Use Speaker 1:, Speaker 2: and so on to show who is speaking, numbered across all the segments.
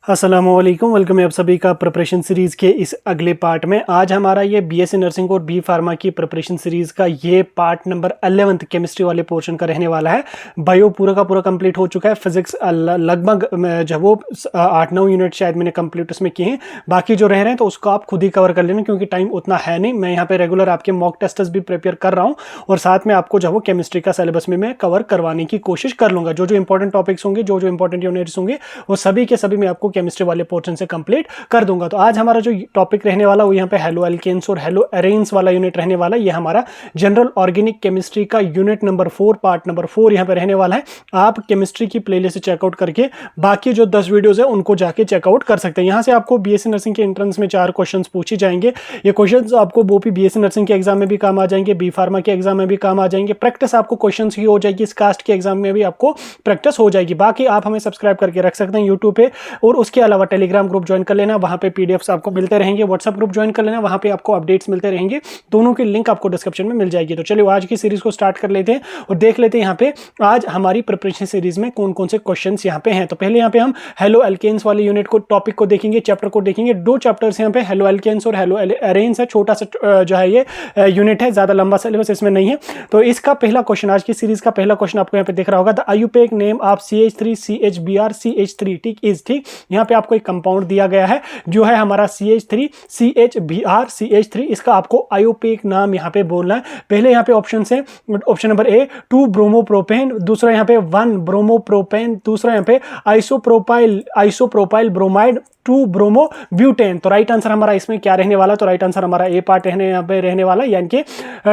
Speaker 1: अस्सलामुअलैकुम, वेलकम है आप सभी का प्रिपरेशन सीरीज़ के इस अगले पार्ट में। आज हमारा ये बीएससी नर्सिंग और बी फार्मा की प्रिपरेशन सीरीज़ का ये पार्ट नंबर 11th केमिस्ट्री वाले पोर्शन का रहने वाला है। बायो पूरा का पूरा कंप्लीट हो चुका है। फिजिक्स लगभग जो वो 8-9 यूनिट शायद मैंने कंप्लीट उसमें किए हैं। बाकी जो रह रहे हैं तो उसको आप खुद ही कवर कर लेना, क्योंकि टाइम उतना है नहीं। मैं यहाँ पे रेगुलर आपके मॉक टेस्ट्स भी प्रिपेयर कर रहा हूँ और साथ में आपको जो वो केमिस्ट्री का सिलेबस में मैं कवर करवाने की कोशिश कर लूँगा। जो इंपॉर्टेंट टॉपिक्स होंगे, जो इंपॉर्टेंट यूनिट्स होंगे, वो सभी के सभी मैं आपको केमिस्ट्री वाले पोर्शन से कंप्लीट कर दूंगा। तो आज हमारा जो टॉपिक रहने वाला वो यहाँ पे हेलो एल्केन्स और हेलो एरेन्स वाला यूनिट रहने वाला है। ये हमारा जनरल ऑर्गेनिक केमिस्ट्री का यूनिट नंबर 4 पार्ट नंबर 4 यहाँ पे रहने वाला है। आप केमिस्ट्री की प्लेलिस्ट से चेकआउट करके बाकी जो 10 वीडियोस है उनको जाके चेकआउट कर सकते हैं। यहाँ से आपको बीएससी नर्सिंग के एंट्रेंस में 4 क्वेश्चन पूछे जाएंगे। ये क्वेश्चन आपको बोपी बीएससी नर्सिंग के एग्जाम में भी काम आ जाएंगे, बी फार्मा के एग्जाम में भी काम आ जाएंगे। प्रैक्टिस आपको क्वेश्चन की हो जाएगी, इस कास्ट के एग्जाम में भी आपको प्रैक्टिस हो जाएगी। बाकी आप हमें सब्सक्राइब करके रख सकते हैं यूट्यूब पे, और उसके अलावा टेलीग्राम ग्रुप ज्वाइन कर लेना, वहां पे पीडीएफ्स आपको मिलते रहेंगे। व्हाट्सएप ग्रुप ज्वाइन कर लेना, वहां पे आपको अपडेट्स मिलते रहेंगे। दोनों की लिंक आपको डिस्क्रिप्शन में मिल जाएगी। तो चलिए आज की सीरीज को स्टार्ट कर लेते हैं और देख लेते हैं यहाँ पे आज हमारी प्रिपरेशन सीरीज में कौन कौन से क्वेश्चंस यहाँ पे हैं। तो पहले यहाँ पे हम हेलो एल्केन्स वाले यूनिट को टॉपिक को देखेंगे, चैप्टर को देखेंगे। 2 चैप्टर्स यहाँ पे हेलो एल्केन्स और हेलो एरेन्स है। छोटा सा जो है ये यूनिट है, ज्यादा लंबा सिलेबस इसमें नहीं है। तो इसका पहला क्वेश्चन, आज की सीरीज का पहला क्वेश्चन आपको यहाँ पे दिख रहा होगा। The IUPAC name of CH3 CHBr CH3 ठीक इज ठीक। यहाँ पे आपको एक कंपाउंड दिया गया है जो है हमारा CH3 CHBr CH3। इसका आपको आयोपेक नाम यहाँ पे बोलना है। पहले यहाँ पे ऑप्शन है, ऑप्शन नंबर ए 2 ब्रोमोप्रोपेन, दूसरा यहाँ पे 1 ब्रोमोप्रोपेन, दूसरा यहाँ पे आइसोप्रोपाइल ब्रोमाइड, 2 ब्रोमो ब्यूटेन। तो राइट आंसर हमारा इसमें क्या रहने वाला? तो राइट आंसर हमारा ए पार्ट यहाँ पे रहने वाला, यानी कि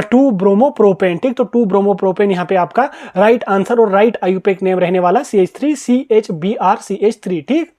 Speaker 1: 2 ब्रोमोप्रोपेन ठीक। तो 2 ब्रोमोप्रोपेन यहाँ पे आपका राइट आंसर और राइट आयुपेक नेम रहने वाला CH3 CHBr CH3 ठीक।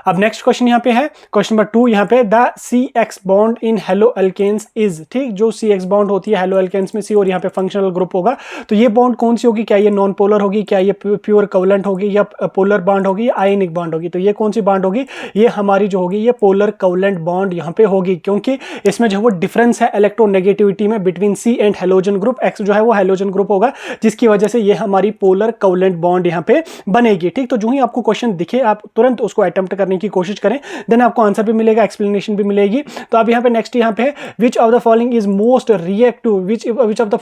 Speaker 1: अब नेक्स्ट क्वेश्चन यहाँ पे है क्वेश्चन नंबर 2। यहाँ पे the CX bond in haloalkanes इज ठीक। जो CX बॉन्ड होती है हेलो एल्केन्स में C और यहाँ पे फंक्शनल ग्रुप होगा। तो ये बॉन्ड कौन सी होगी? क्या ये नॉन पोलर होगी, क्या ये प्योर कोवलेंट होगी, या पोलर बॉन्ड होगी, या आयनिक बॉन्ड होगी? तो ये कौन सी बॉन्ड होगी? ये हमारी जो होगी ये पोलर कोवलेंट बॉन्ड यहाँ पे होगी, क्योंकि इसमें जो वो डिफरेंस है इलेक्ट्रोनेगेटिविटी में between C and halogen group. X जो है वो हेलोजन ग्रुप होगा, जिसकी वजह से ये हमारी पोलर कोवलेंट बॉन्ड यहाँ पे बनेगी ठीक। तो जो ही आपको क्वेश्चन दिखे आप तुरंत उसको अटेम्प्ट करने की कोशिश करें, देन आपको आंसर भी मिलेगा, एक्सप्लेनेशन भी मिलेगी। तो अब यहाँ पे नेक्स्ट यहाँ पे which of the following is most reactive, which of the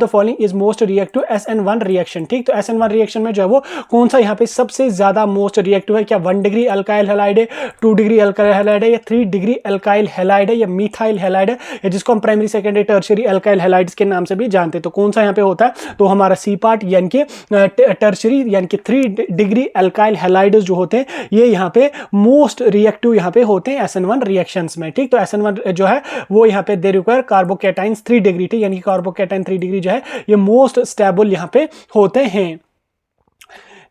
Speaker 1: following is most reactive SN1 reaction ठीक। तो SN1 रिएक्शन में जो है वो कौन सा यहाँ पे सबसे ज्यादा मोस्ट रिएक्टिव है? क्या 1 डिग्री अल्काइल हैलाइड है, 2 डिग्री अल्काइल हैलाइड है, या 3 डिग्री अल्काइल हैलाइड है, या मिथाइल हैलाइड है, या जिसको हम primary secondary tertiary alkyl halides के नाम से भी जानते हैं। तो कौन सा यहाँ पे होता है? तो हमारा सी पार्ट, यानी कि टर्शियरी, यानी कि 3 डिग्री अल्काइल हैलाइड जो होते हैं ये यहाँ पे मोस्ट रिएक्टिव यहाँ पे होते हैं SN1 रिएक्शंस में ठीक। तो SN1 जो है वो यहाँ पे दे रिक्वायर कार्बोकैटाइंस 3 डिग्री ठीक, यानी कि कार्बोकैटाइन 3 डिग्री जो है ये मोस्ट स्टेबल यहाँ पे होते हैं।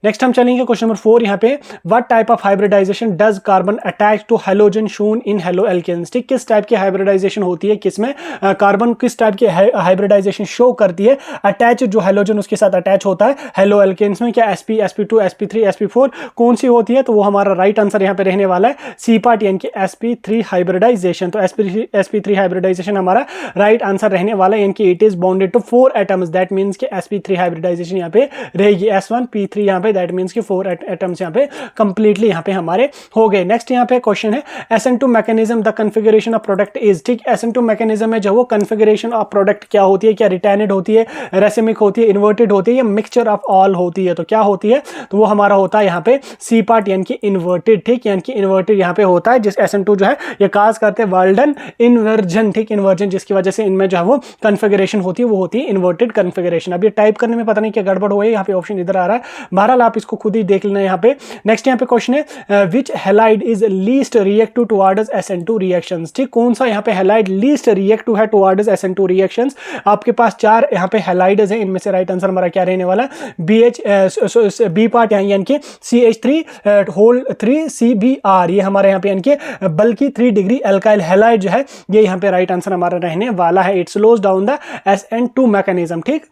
Speaker 1: नेक्स्ट हम चलेंगे क्वेश्चन नंबर 4। यहाँ पे what type of hybridization does carbon attach to halogen shown in haloalkanes ठीक। किस टाइप की हाइब्रिडाइजेशन होती है, किसमें कार्बन किस टाइप की हाइब्रिडाइजेशन शो करती है? अटैच जो हैलोजन उसके साथ अटैच होता है हेलो एल्केन्स में, क्या SP SP2 SP3 SP4 कौन सी होती है? तो वो हमारा राइट आंसर यहाँ पे रहने वाला है सी पार्ट, यानी कि SP3 हाइब्रिडाइजेशन। तो SP3 हाइब्रिडाइजेशन हमारा राइट आंसर रहने वाला है, यानी कि it is bounded to 4 atoms. That means कि SP3 हाइब्रिडाइजेशन यहाँ पे रहेगी। S1P3 यहाँ पे दैट मींस कि 4 एटम्स यहाँ पे कंप्लीटली यहाँ पे हमारे हो गए। नेक्स्ट यहाँ पे क्वेश्चन है SN2 mechanism the configuration of product is ठीक। SN2 मैकेनिज्म में जो वो कॉन्फ़िगरेशन ऑफ प्रोडक्ट क्या होती है? क्या रिटैनेड होती है, रेसिमिक होती है, इन्वर्टेड होती है, या मिक्सचर ऑफ ऑल होती है? तो क्या होती है? तो वो हमारा होता है यहाँ पे सी पार्ट, यानी कि इन्वर्टेड ठीक, यानी कि इन्वर्टेड यहाँ पे होता है। जिस SN2 जो है ये काज करते हैं वाल्डन इन्वर्जन ठीक, इन्वर्जन, जिसकी वजह से इनमें जो है वो कॉन्फ़िगरेशन होती है वो होती है इन्वर्टेड कॉन्फ़िगरेशन। अब ये टाइप करने में पता नहीं क्या गड़बड़ हुई है, यहाँ पे ऑप्शन इधर आ रहा है, बहरहाल आप इसको खुद ही देख लेना यहाँ पे। नेक्स्ट यहाँ पे क्वेश्चन है which halide is least reactive towards SN2 reactions ठीक। कौन सा यहाँ पे हैलाइड लीस्ट रिएक्टिव है टुवर्ड्स SN2 रिएक्शंस? आपके पास 4 यहाँ पे हैलाइड्स हैं, इनमें से राइट आंसर हमारा क्या रहने वाला है? बी पार्ट, यानी कि CH3 CBr, ये हमारे यहाँ पे यानी कि बल्कि 3 डिग्री अल्काइल हैलाइड जो है ये यहाँ पे राइट आंसर हमारा रहने वाला है। It slows down the SN2 mechanism ठीक।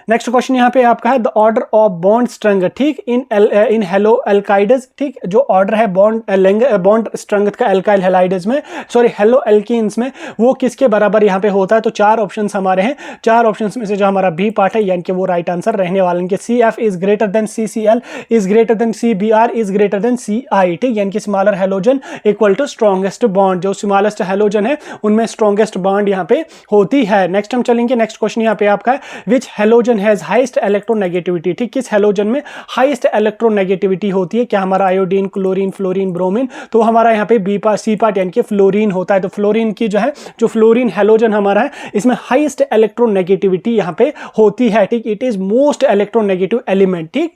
Speaker 1: नेक्स्ट क्वेश्चन यहाँ पे आपका है the order of bond strength, ठीक, इन हेलो एल्काइड्स, ठीक, जो ऑर्डर है बॉन्ड स्ट्रेंथ का एल्काइल हैलाइड्स में, सॉरी हेलो एल्कीन्स में, वो किसके बराबर यहाँ पे होता है? तो चार ऑप्शंस हमारे हैं, चार ऑप्शंस में से जो हमारा बी पार्ट है यानी कि वो राइट आंसर रहने वाला है। CF is greater than CCl is greater than CBr is greater than CI, ठीक, यानी कि smaller halogen equal to strongest bond, जो स्मॉलेस्ट हैलोजन है उनमें स्ट्रॉन्गेस्ट बॉन्ड यहाँ पे होती है। नेक्स्ट हम चलेंगे, नेक्स्ट क्वेश्चन यहाँ पे आपका है विच हैलोजन हैज हाईएस्ट इलेक्ट्रोनेगेटिविटी, ठीक, किस हैलोजन में हाईएस्ट इलेक्ट्रोनेगेटिविटी होती है? क्या हमारा आयोडीन, क्लोरीन, फ्लोरीन, ब्रोमीन? तो हमारा यहाँ पे बी पार्ट, सी पार्ट यानी कि फ्लोरीन होता है। तो फ्लोरीन की जो है, जो फ्लोरीन हैलोजन हमारा है, इसमें हाईएस्ट इलेक्ट्रोनेगेटिविटी यहाँ पे होती है, ठीक, it is most electronegative element, ठीक।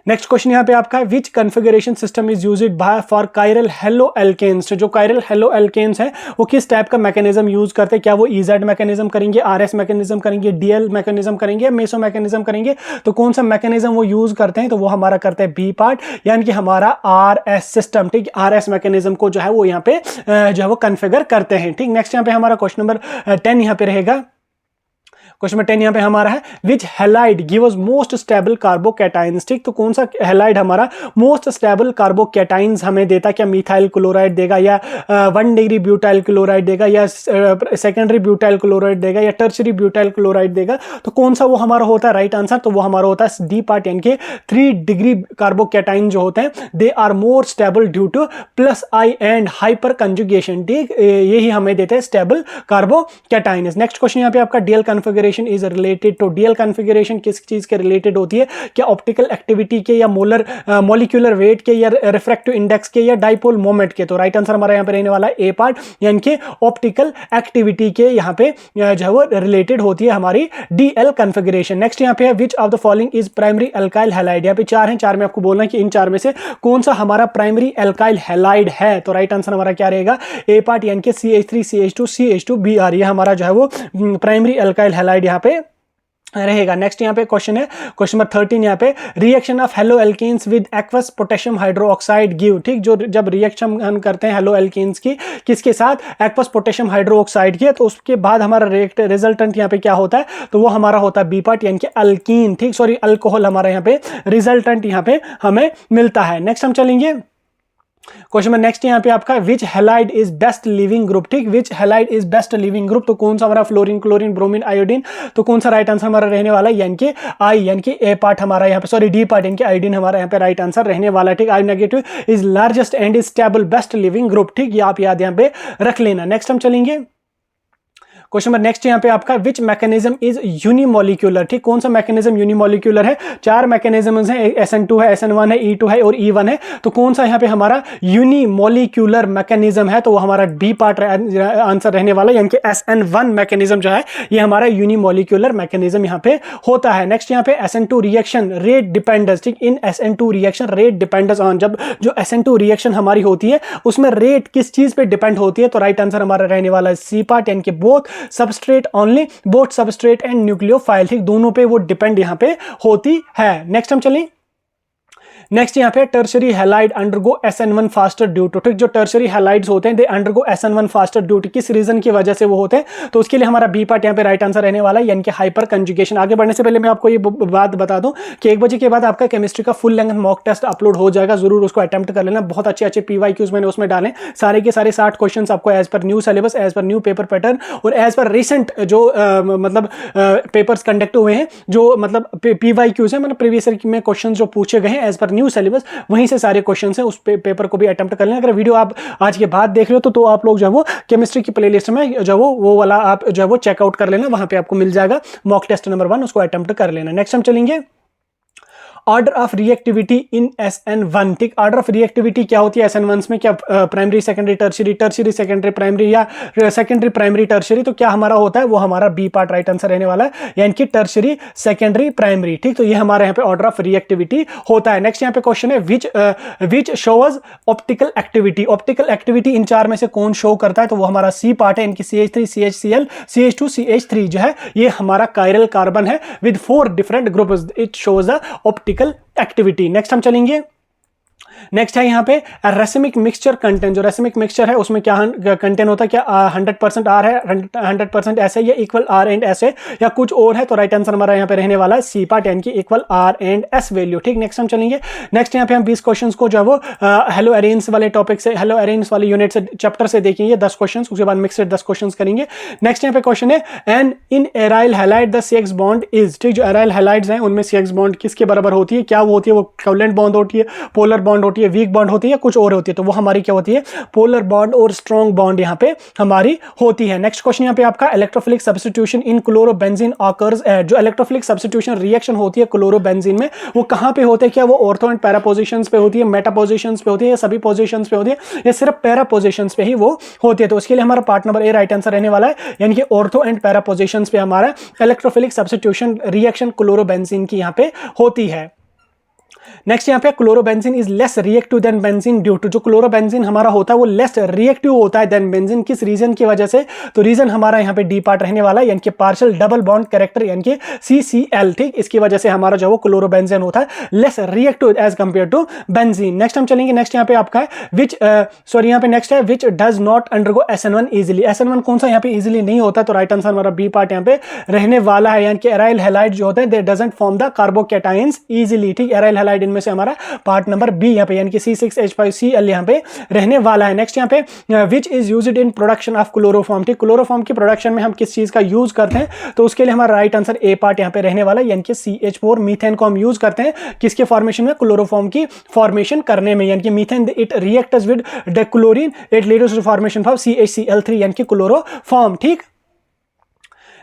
Speaker 1: नेक्स्ट क्वेश्चन यहाँ पे आपका है which configuration system is used by for chiral haloalkanes, जो कायरल हेलो एल्केन्स है वो किस टाइप का मैकेनिज्म यूज करते हैं? क्या वो EZ मैकेनिज्म करेंगे, RS मैकेनिज्म करेंगे, DL मैकेनिज्म करेंगे, मेसो मैकेनिज्म करेंगे? तो कौन सा मैकेनिज्म वो यूज करते हैं? तो वो हमारा करते हैं बी पार्ट यानी कि हमारा RS सिस्टम, ठीक, RS मैकेनिज्म को जो है वो यहाँ पे जो है वो कॉन्फ़िगर करते हैं, ठीक। नेक्स्ट यहाँ पे हमारा क्वेश्चन नंबर 10 यहाँ पे रहेगा। क्वेश्चन नंबर 10 यहाँ पे हमारा है which halide gives most stable कार्बोकैटाइंस, ठीक, तो कौन सा हैलाइड हमारा मोस्ट स्टेबल कार्बोकैटाइंस हमें देता? क्या मिथाइल क्लोराइड देगा, या 1 डिग्री ब्यूटाइल क्लोराइड देगा, या सेकेंडरी ब्यूटाइल क्लोराइड देगा, या टर्शरी ब्यूटाइल क्लोराइड देगा? तो कौन सा वो हमारा होता है राइट आंसर? तो वो हमारा होता है डी पार्ट यानी कि 3 डिग्री कार्बोकैटाइन जो होते हैं they are more stable due to +I and hyperconjugation, ठीक, यही हमें देते हैं स्टेबल कार्बोकैटाइंस। नेक्स्ट क्वेश्चन यहाँ पे आपका DL configuration is related to, DL configuration किस चीज के रिलेटेड होती है? क्या ऑप्टिकल एक्टिविटी के, या मॉलिक्यूलर वेट के, या रिफ्रैक्टिव इंडेक्स के, या डाइपोल मोमेंट के? तो राइट आंसर हमारा यहाँ पे रहने वाला है ए पार्ट यानी कि ऑप्टिकल एक्टिविटी के यहाँ पे जो है वो रिलेटेड होती है हमारी डीएल कॉन्फ़िगरेशन। नेक्स्ट यहाँ पे है which of the following is primary alkyl halide, यहाँ पे चार हैं, चार में आपको बोलना है कि इन चार में से कौन सा हमारा प्राइमरी अल्काइल हैलाइड है? तो राइट आंसर हमारा क्या रहेगा? ए पार्ट यानी कि CH3 CH2 CH2Br, ये हमारा जो है वो प्राइमरी अल्काइल हैलाइड यहाँ पे रहेगा। नेक्स्ट यहाँ पे क्वेश्चन है क्वेश्चन नंबर 13 यहाँ पे reaction of hello alkenes with aqueous potassium hydroxide give, ठीक, जो जब रिएक्शन हम करते हैं हेलो एल्कीन्स की किसके साथ? एक्वस पोटेशियम हाइड्रोक्साइड की, तो उसके बाद हमारा रिजल्टेंट यहाँ पे क्या होता है? तो वो हमारा होता है बी पार्ट यानी कि अल्कीन, ठीक, सॉरी अल्कोहल हमारा यहाँ पे रिजल्टेंट यहाँ पे हमें मिलता है। नेक्स्ट हम चलेंगे क्वेश्चन में, नेक्स्ट यहाँ पे आपका which halide is best leaving group, ठीक, which halide is best leaving group? तो कौन सा हमारा फ्लोरीन, क्लोरीन, ब्रोमीन, आयोडीन? तो कौन सा राइट आंसर हमारा रहने वाला है? यानी कि आई यानी कि ए पार्ट हमारा यहाँ पे, सॉरी डी पार्ट यानी कि आयोडीन हमारा यहाँ पे राइट आंसर रहने वाला है, ठीक। I negative is largest and is stable best leaving group, ठीक, ये आप याद यहाँ पे रख लेना। नेक्स्ट हम चलेंगे क्वेश्चन नंबर नेक्स्ट यहाँ पे आपका विच मैकेनिज्म इज यूनिमोलिक्यूलर, ठीक, कौन सा मैकेनिज्म यूनिमोलिक्यूलर है? चार मैकेनिज्म है, SN2 है, SN1 है, E2 है और E1 है। तो कौन सा यहाँ पे हमारा यूनिमोलिक्यूलर मैकेनिज्म है? तो वो हमारा बी पार्ट आंसर रहने वाला है यानी कि SN1 मैकेनिज्म जो है ये हमारा यूनिमोलिक्यूलर मैकेनिज्म यहाँ पे होता है। नेक्स्ट यहाँ पे SN2 रिएक्शन रेट डिपेंडेंस, ठीक, इन SN2 reaction rate dependence on, जब जो SN2 रिएक्शन हमारी होती है उसमें रेट किस चीज पे डिपेंड होती है? तो राइट आंसर हमारा रहने वाला है सी पार्ट यानी कि both substrate only, both substrate and nucleophile, ठीक, दोनों पे वो डिपेंड यहां पे होती है। नेक्स्ट हम चलें नेक्स्ट यहाँ पे tertiary halide undergo SN1 faster due to, ठीक, जो टर्शरी हैलाइड्स होते हैं they undergo SN1 faster due to, किस रीजन की वजह से वो होते हैं? तो उसके लिए हमारा बी पार्ट यहाँ पे राइट आंसर रहने वाला है यानी कि हाइपर कंजुगेशन। आगे बढ़ने से पहले मैं आपको ये बात बता दूं कि 1 बजे के बाद आपका केमिस्ट्री का full length mock test upload हो जाएगा, जरूर उसको अटेम्प्ट कर लेना। बहुत अच्छे PYQs मैंने उसमें डाले, सारे के सारे 60 क्वेश्चन आपको as per new syllabus, as per new paper pattern और एज पर रिसेंट जो मतलब पेपर्स कंडक्ट हुए हैं, जो मतलब PYQs है, मतलब प्रीवियस ईयर में क्वेश्चन जो पूछे गए हैं एज पर न्यू सिलेबस, वहीं से सारे क्वेश्चंस हैं, उस पेपर को भी अटेम्प्ट कर लेना। अगर वीडियो आप आज के बाद देख रहे हो तो आप लोग जो है वो केमिस्ट्री की प्लेलिस्ट में जो वो वाला आप जो है वो चेकआउट कर लेना, वहां पे आपको मिल जाएगा मॉक टेस्ट नंबर 1, उसको अटेम्प्ट कर लेना। नेक्स्ट हम चलेंगे order of reactivity in SN1, ठीक, ऑर्डर ऑफ रिएक्टिविटी क्या होती है SN1 में? क्या primary secondary tertiary, tertiary secondary primary या सेकेंडरी प्राइमरी टर्शरी? तो क्या हमारा होता है? वो हमारा बी पार्ट राइट आंसर रहने वाला है यानी कि टर्शरी सेकेंडरी प्राइमरी, ठीक, तो ये हमारे यहाँ पे ऑर्डर ऑफ रिएक्टिविटी होता है। नेक्स्ट यहाँ पे क्वेश्चन है which shows optical activity, optical activity in चार में से कौन शो करता है? तो वो हमारा सी पार्ट है इनकी CH3 CHCl CH2 CH3 जो है ये हमारा कायरल कार्बन है with 4 different groups, it shows the optical activity. Next हम चलेंगे नेक्स्ट है यहाँ पे रेसिमिक मिक्सचर कंटेंट, जो रेसिमिक मिक्सचर है उसमें क्या कंटेंट होता है, क्या 100% आर है, 100% एस है, या इक्वल आर एंड एस है, या कुछ और है। तो राइट आंसर हमारा यहाँ पे रहने वाला है सी पार्ट, यानी कि equal R and S value. ठीक, नेक्स्ट हम चलेंगे। नेक्स्ट यहाँ पे हम 20 क्वेश्चंस को जो है वो हेलो अरेंज वाले टॉपिक से, हेलो अरेंज वाले यूनिट से, चैप्टर से देखेंगे 10 क्वेश्चंस, उसके बाद मिक्सड 10 क्वेश्चंस करेंगे। नेक्स्ट यहाँ पे क्वेश्चन है an in aryl halide the CX bond is. ठीक, जो एराइल हैलाइड्स हैं उनमें सेक्स बॉन्ड किसके बराबर होती है, क्या वो होती है, वो कोवलेंट बॉन्ड होती है, पोलर बॉन्ड होती है, वीक बॉन्ड होती है, या कुछ और होती है। तो वो हमारी क्या होती है, पोलर बॉन्ड और स्ट्रॉन्ग बॉन्ड यहाँ पे हमारी होती है। नेक्स्ट क्वेश्चन यहाँ पे आपका इलेक्ट्रोफिलिक सब्स्टिट्यूशन इन क्लोरोबेंजीन ऑकर्स। जो इलेक्ट्रोफिलिक सब्स्टिट्यूशन रिएक्शन होती है क्लोरोबेंजीन में, वो कहां पे होते हैं, क्या वो ऑर्थो एंड पैरा पोजीशंस पे होती है, मेटा पोजीशंस पे होती है, या सभी पोजीशंस पे होती है, या सिर्फ पैरा पोजीशंस पे ही वो होती है। तो उसके लिए हमारा part number A right answer रहने वाला है, यानी कि ऑर्थो एंड पैरा पोजीशंस पे हमारा इलेक्ट्रोफिलिक सब्स्टिट्यूशन रिएक्शन क्लोरोबेंजीन की यहाँ पे होती है। नेक्स्ट यहाँ पे chlorobenzene is less reactive than benzene due to, जो क्लोरोबेंजीन हमारा होता है वो लेस रिएक्टिव होता है देन बेंजीन, किस रीजन की वजह से, तो रीजन हमारा यहाँ पे डी पार्ट रहने वाला है, यानी कि पार्शियल डबल बॉन्ड कैरेक्टर, यानी कि CCl। ठीक, इसकी वजह से हमारा जो वो क्लोरोबेंजीन होता है less reactive as compare to benzene. Next हम चलेंगे। नेक्स्ट यहाँ पे आपका है विच यहाँ पे नेक्स्ट है which does not undergo SN1 easily. SN1 कौन सा यहाँ पे इजिली नहीं होता, तो राइट आंसर हमारा बी पार्ट यहाँ पे रहने वाला है, यानी कि एराइल हैलाइड जो होते हैं दे doesn't form the carbocations easily. ठीक, एराइल हैलाइड इनमें से हमारा पार्ट नंबर बी यहाँ पे, यानी कि C6H5Cl यहाँ पे रहने वाला है। नेक्स्ट यहाँ पे which is used in production of chloroform. ठीक, क्लोरोफॉर्म की प्रोडक्शन में हम किस चीज का यूज करते हैं, तो उसके लिए हमारा राइट आंसर ए पार्ट यहाँ पे रहने वाला है, यानी कि CH4 मीथेन को हम यूज करते हैं किसके फॉर्मेशन में, क्लोरोफॉर्म की फॉर्मेशन करने में, यानी कि methane it reacts with the chlorine, it leads to formation of CHCl3 यानी कि क्लोरोफॉर्म। ठीक,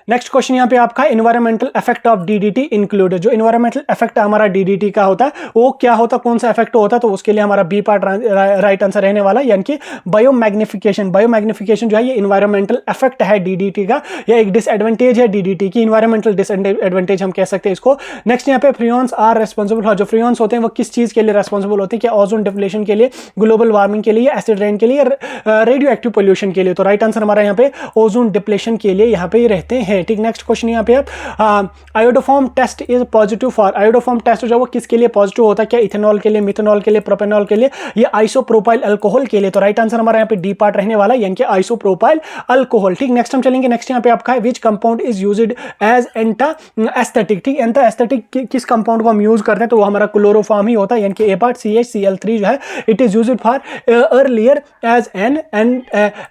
Speaker 1: नेक्स्ट क्वेश्चन यहाँ पे आपका environmental effect of DDT included. जो इन्वायरमेंटल इफेक्ट हमारा डीडीटी का होता है वो क्या होता है, कौन सा इफेक्ट होता है, तो उसके लिए हमारा बी पार्ट राइट आंसर रहने वाला है, यानी कि बायोमैग्निफिकेशन। बायोमैग्निफिकेशन जो है ये इन्वायरमेंटल इफेक्ट है डीडीटी का, या एक डिसएडवांटेज है डीडीटी की, इन्वायरमेंटल डिसएडवांटेज हम कह सकते हैं इसको। नेक्स्ट यहाँ पे फ्रियॉन्स आर रेस्पॉन्सिबल, जो फ्रियॉन्स होते हैं वो किस चीज के लिए रेस्पॉन्सिबल होते हैं, क्या ओजोन डिप्लेशन के लिए, ग्लोबल वार्मिंग के लिए, एसिड रेन के लिए, रेडियो एक्टिव पोल्यूशन के लिए। तो राइट आंसर हमारा यहाँ पे ओजोन डिप्लेशन के लिए यहाँ पे रहते हैं। ठीक, नेक्स्ट क्वेश्चन यहाँ पे आप iodoform test is positive for. Iodoform test जो वो किसके लिए पॉजिटिव होता है, क्या इथेनॉल के लिए, मिथेनॉल के लिए, प्रोपेनॉल के लिए, ये आइसोप्रोपाइल अल्कोहल के लिए। तो राइट आंसर हमारा यहाँ पे डी पार्ट रहने वाला है, यानी कि आइसोप्रोपाइल अल्कोहल। ठीक, नेक्स्ट हम चलेंगे। नेक्स्ट यहाँ पे आपका है which compound is used as anaesthetic. ठीक, एंटा एस्थेटिक किस कंपाउंड को हम यूज करते हैं, तो वो हमारा क्लोरोफॉर्म ही होता है, यानी कि ए पार्ट CHCl3 जो है it is used for earlier as an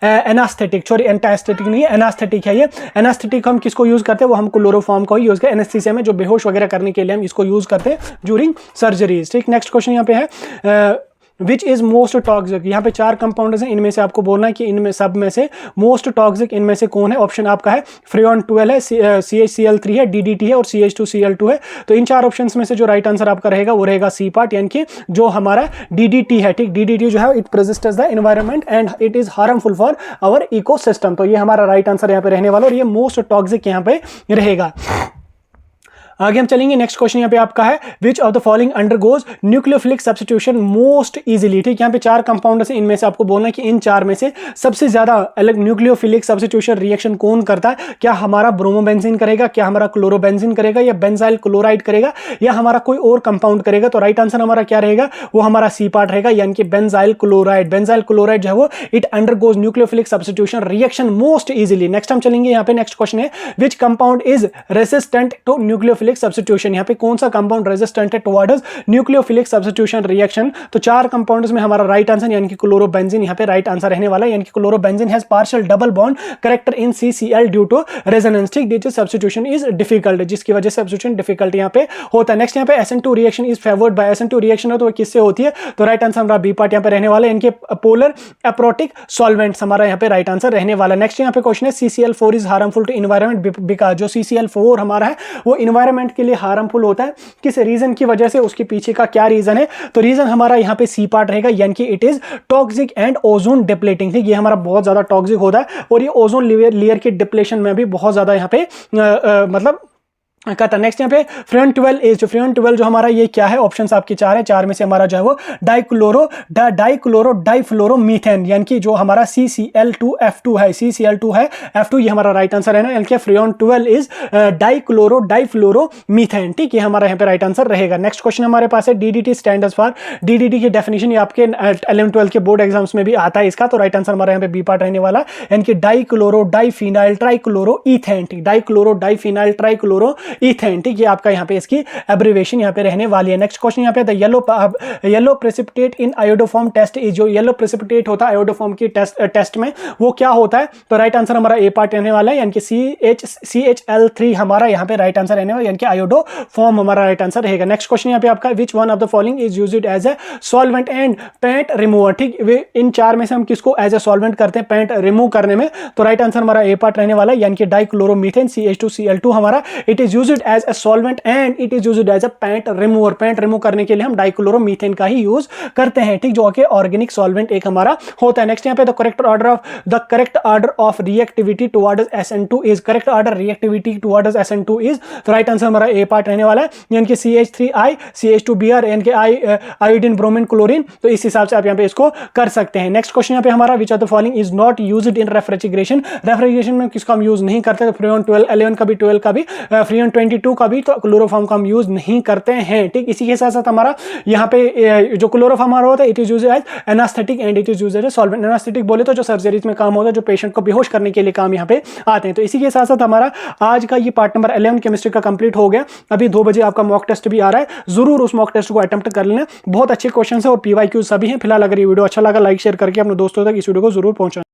Speaker 1: anaesthetic, sorry anaesthetic नहीं है, एनास्थेटिक है ये। एनास्थेटिक हम किसको यूज करते हैं, वो हम क्लोरोफॉर्म को यूज करते हैं एनेस्थीसिया में, जो बेहोश वगैरह करने के लिए हम इसको यूज करते हैं ड्यूरिंग सर्जरीज। ठीक, नेक्स्ट क्वेश्चन यहाँ पे है विच इज मोस्ट टॉक्सिक। यहाँ पे 4 कंपाउंड्स हैं, इनमें से आपको बोलना है कि इनमें सब में से मोस्ट टॉक्सिक इनमें से कौन है। ऑप्शन आपका है फ्रियॉन 12 है, CHCl3 है, DDT है और CH2Cl2 है। तो इन 4 ऑप्शंस में से जो राइट आंसर आपका रहेगा वो रहेगा सी पार्ट, यानी कि जो हमारा DDT है। ठीक, DDT जो है it persists the environment and it is harmful for our ecosystem. तो ये हमारा राइट आंसर यहाँ पे रहने वाला और ये मोस्ट टॉक्सिक यहाँ पे रहेगा। आगे हम चलेंगे। नेक्स्ट क्वेश्चन यहाँ पे आपका है which of the following undergoes nucleophilic substitution most easily. ठीक, यहाँ पे 4 कंपाउंड है, इनमें से आपको बोलना है कि इन 4 में से सबसे ज्यादा अलग न्यूक्लियोफिलिक सब्स्टिट्यूशन रिएक्शन कौन करता है। क्या हमारा ब्रोमोबेंजीन करेगा, क्या हमारा क्लोरोबेंजीन करेगा, या बेंजाइल क्लोराइड करेगा, या हमारा कोई और कंपाउंड करेगा। तो राइट आंसर हमारा क्या रहेगा, वो हमारा सी पार्ट रहेगा, यानी कि बेंजाइल क्लोराइड। बेंजाइल क्लोराइड जो है वो it undergoes nucleophilic substitution reaction most easily. Next हम चलेंगे यहाँ पे। नेक्स्ट क्वेश्चन है which compound is resistant to nucleophilic substitution. यहाँ पे कौन सा कंपाउंड रेजिस्टेंट है टुवर्ड्स न्यूक्लियोफिलिक सब्स्टिट्यूशन रिएक्शन। तो 4 कंपाउंड्स में हमारा राइट आंसर यानी कि क्लोरोबेंजीन यहाँ पे राइट आंसर रहने वाला है, यानी कि chlorobenzene has partial double bond character in CCl due to resonance. ठीक, दिस सब्स्टिट्यूशन इज डिफिकल्ट, जिसकी वजह से सब्स्टिट्यूशन डिफिकल्ट यहाँ पे होता है। नेक्स्ट यहाँ पे SN2 reaction is favoured by. SN2 reaction है तो किससे होती है, तो राइट आंसर हमारा बी पार्ट यहाँ पे रहने वाला है, इनके पोलर एप्रोटिक सॉल्वेंट्स हमारा यहाँ पे राइट आंसर रहने वाला है। नेक्स्ट यहाँ पे क्वेश्चन है CCl4 is harmful to environment because. जो CCl4 हमारा है वो एनवायरनमेंट के लिए हार्मफुल होता है, किस रीजन की वजह से, उसके पीछे का क्या रीजन है। तो रीजन हमारा यहाँ पे सी पार्ट रहेगा, यानी कि it is toxic and ozone depleting. ठीक, ये हमारा बहुत ज्यादा टॉक्सिक होता है और ये ओजोन लेयर के डिप्लेशन में भी बहुत ज्यादा यहाँ पे मतलब कहता है नेक्स्ट यहाँ पे फ्रेन 12 इज, फ्रेन 12 जो हमारा ये क्या है, ऑप्शंस आपकी चार है, चार में से हमारा जो है वो डाइक्लोरो डाइफ्लोरोमीथेन, यानी कि जो हमारा CCl2F2 है, CCl2 है, F2 ये हमारा राइट आंसर है ना, यानी कि फ्रेन 12 इज डाइक्लोरो डाइफ्लोरोमीथेन। ठीक, ये हमारा यहाँ पे राइट आंसर रहेगा। नेक्स्ट क्वेश्चन हमारे पास है DDT स्टैंडर्ड्स फॉर, DDT की डेफिनेशन ये आपके 11-12 के बोर्ड एग्जाम्स में भी आता है इसका, तो राइट आंसर हमारा यहाँ पे बी पार्ट रहने वाला, यानी कि dichloro diphenyl trichloro ethane. Dichloro diphenyl trichloro ethane. ठीक, ये आपका यहाँ पे इसकी एब्रिवेशन यहाँ पे रहने वाली है। नेक्स्ट क्वेश्चन यहाँ पे the yellow precipitate in iodoform test is, जो येलो प्रेसिपिटेट होता है आयोडोफॉर्म की टेस्ट में वो क्या होता है, तो राइट आंसर हमारा ए पार्ट रहने वाला है, यानी कि CHL3 हमारा यहाँ पे राइट आंसर रहने वाला, यानी कि आयोडोफॉर्म हमारा राइट आंसर रहेगा। नेक्स्ट क्वेश्चन यहाँ पे आपका which one of the following is used as a solvent and paint remover. ठीक, इन चार में से हम किसको एज ए सॉल्वेंट करते हैं पेंट रिमूव करने में, तो राइट आंसर हमारा ए पार्ट रहने वाला है, यानी कि डाइक्लोरोमीथेन CH2Cl2 हमारा it is used as a solvent and it is used as a paint remover. Paint remove करने के लिए हम डाइक्लोरोमीथेन का ही यूज करते हैं। ठीक, जो कि ऑर्गेनिक सॉल्वेंट एक हमारा होता है। नेक्स्ट यहाँ पे the correct order of reactivity towards SN2 is, correct order reactivity towards SN2 is, तो राइट आंसर हमारा ए पार्ट रहने वाला है, यानी कि CH3I CH2Br, यानी कि आयोडीन ब्रोमीन क्लोरीन, तो इस हिसाब से आप यहाँ पे इसको कर सकते हैं। नेक्स्ट क्वेश्चन यहाँ पे हमारा which of the following is not used in refrigeration, refrigeration में किसको हम यूज नहीं करते, तो फ्रेन 11 का भी 12 का भी फ्रेन 22 का भी, तो क्लोरोफॉर्म का हम यूज नहीं करते हैं। ठीक, इसी के साथ साथ हमारा यहाँ पे जो क्लोरोफॉर्म हमारा होता है it is used as anaesthetic and it is used as solvent. Anaesthetic बोले तो जो सर्जरीज में काम होता है, जो पेशेंट को बेहोश करने के लिए काम यहाँ पे आते हैं। तो इसी के साथ साथ हमारा आज का ये पार्ट नंबर 11 केमिस्ट्री का कंप्लीट हो गया। अभी 2 बजे आपका मॉक टेस्ट भी आ रहा है, जरूर उस मॉक टेस्ट को अटेम्प्ट कर लेना, बहुत अच्छे क्वेश्चन है और PYQ सभी हैं। फिलहाल अगर ये वीडियो अच्छा लगा लाइक शेयर करके अपने दोस्तों तक इस वीडियो को जरूर पहुंचाएं।